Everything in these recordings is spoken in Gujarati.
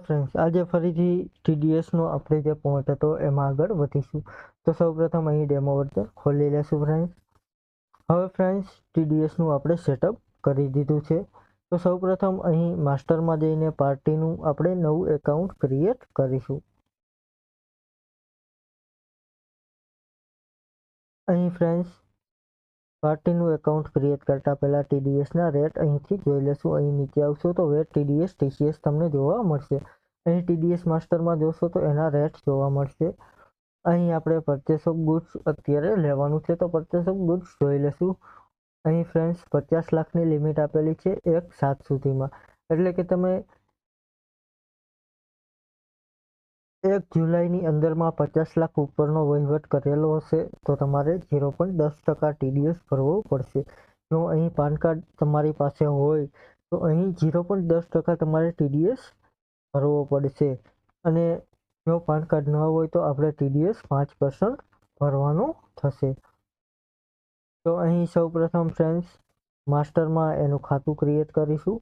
ફ્રેન્ડ્સ, આજે ફરીથી ટીડીએસનો આપણે જે પોઈન્ટ હતો એમાં આગળ વધીશું. તો સૌપ્રથમ અહીં ડેમો વર્ઝન ખોલી લેશું ફ્રેન્ડ્સ. હવે ફ્રેન્ડ્સ ટીડીએસનું આપણે સેટઅપ કરી દીધું છે. તો સૌપ્રથમ અહીં માસ્ટરમાં જઈને પાર્ટીનું આપણે નવું એકાઉન્ટ ક્રિએટ કરીશું. અહીં ફ્રેન્ડ્સ પાર્ટીનું એકાઉન્ટ ક્રિએટ કરતા પહેલા ટીડીએસના રેટ અહીંથી જોઈ લેશું. અહીં નીચે આવશો તો વેટ ટીડીએસ ટીસીએસ તમને જોવા મળશે. અહીં ટીડીએસ માસ્ટરમાં જોશો તો એના રેટ જોવા મળશે. અહીં આપણે પરચેસ ઓફ ગુડ્સ અત્યારે લેવાનું છે, તો પરચેસ ઓફ ગુડ્સ જોઈ લેશું. અહીં ફ્રેન્ડ્સ 50 લાખની લિમિટ આપેલી છે 1/7 સુધીમાં. એટલે કે તમે 1 જુલાઈની અંદરમાં 50 લાખ ઉપરનો વહીવટ કરેલો હશે તો તમારે 0.10% ટીડીએસ ભરવો પડશે. જો અહીં પાન કાર્ડ તમારી પાસે હોય તો અહીં 0.10% તમારે ટીડીએસ ભરવો પડશે. અને જો પાન કાર્ડ ન હોય તો આપણે ટીડીએસ 5% ભરવાનો થશે. તો અહીં સૌપ્રથમ ફ્રેન્ડ્સ માસ્ટરમાં એનું ખાતું ક્રિએટ કરીશું,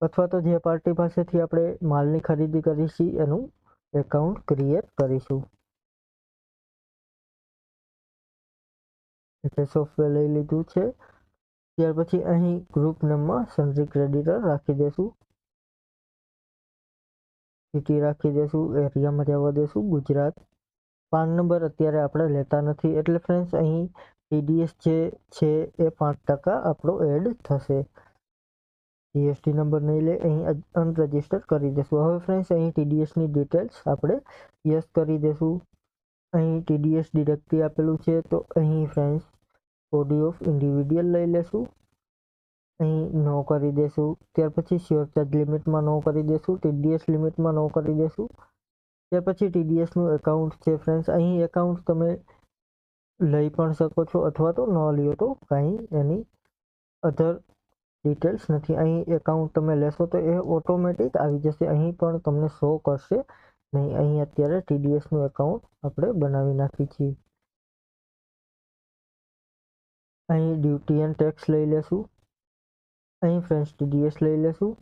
અથવા તો જે પાર્ટી પાસેથી આપણે માલની ખરીદી કરીશું એનું એકાઉન્ટ ક્રિએટ કરીશું. એટલે સોફ્ટવેર લઈ લીધું છે. ત્યાર પછી અહીં ગ્રુપ નેમમાં સન્ડ્રી ક્રેડિટર રાખી દેશું, સિટી રાખી દેશું, એરિયામાં જવા દેશું ગુજરાત. પાન નંબર અત્યારે આપણે લેતા નથી, એટલે ફ્રેન્ડ્સ અહીં ટીડીએસ જે છે એ 5% આપણો એડ થશે. જીએસટી નંબર નહીં લે, અહીં અનરજિસ્ટર કરી દેશું. હવે ફ્રેન્ડ્સ અહીં ટીડીએસની ડિટેલ્સ આપણે યસ કરી દેશું. અહીં ટીડીએસ ડિડક્ટી આપેલું છે, તો અહીં ફ્રેન્ડ્સ બોડી ઓફ ઇન્ડિવિડ્યુઅલ લઈ લેશું, અહીં નો કરી દેશું. ત્યાર પછી શ્યોર ચાર્જ લિમિટમાં નો કરી દેશું, ટીડીએસ લિમિટમાં નો કરી દેશું. ત્યાર પછી ટીડીએસનું એકાઉન્ટ છે ફ્રેન્ડ્સ, અહીં એકાઉન્ટ તમે લઈ પણ શકો છો અથવા તો ન લ્યો તો કાંઈ એની અધર ડિટેલ્સ નથી. અહીં એકાઉન્ટ તમે લેશો તો એ ઓટોમેટિક આવી જશે, અહીં પણ તમને શો કરશે નહીં. અહીં અત્યારે ટીડીએસનું એકાઉન્ટ આપણે બનાવી નાખી છીએ. અહીં ડ્યુટી એન્ડ ટેક્સ લઈ લેશું, અહીં ફ્રેન્ડ્સ ટીડીએસ લઈ લેશું,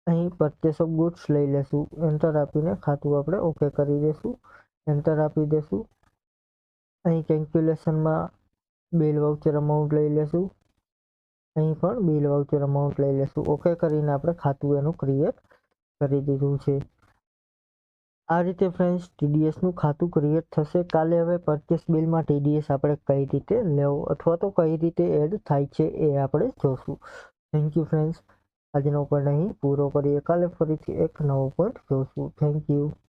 અહીં પરચેસ ઓફ ગુડ્સ લઈ લેશું. એન્ટર આપીને ખાતું આપણે ઓકે કરી દેશું, એન્ટર આપી દેશું. અહીં કેલ્ક્યુલેશનમાં બિલ વાઉચર અમાઉન્ટ લઈ લેશું, અહીં પણ બિલ વાઉચર અમાઉન્ટ લઈ લેશું. ઓકે કરીને આપણે ખાતું એનું ક્રિએટ કરી દીધું છે. આ રીતે ફ્રેન્ડ્સ ટીડીએસનું ખાતું ક્રિએટ થશે. કાલે હવે પરચેસ બિલમાં ટીડીએસ આપણે કઈ રીતે લેવો અથવા તો કઈ રીતે એડ થાય છે એ આપણે જોશું. Thank you friends. આજનો પોઈન્ટ અહીં પૂરો કરીએ. કાલે ફરીથી એક નવો પોઈન્ટ જોશું. Thank you.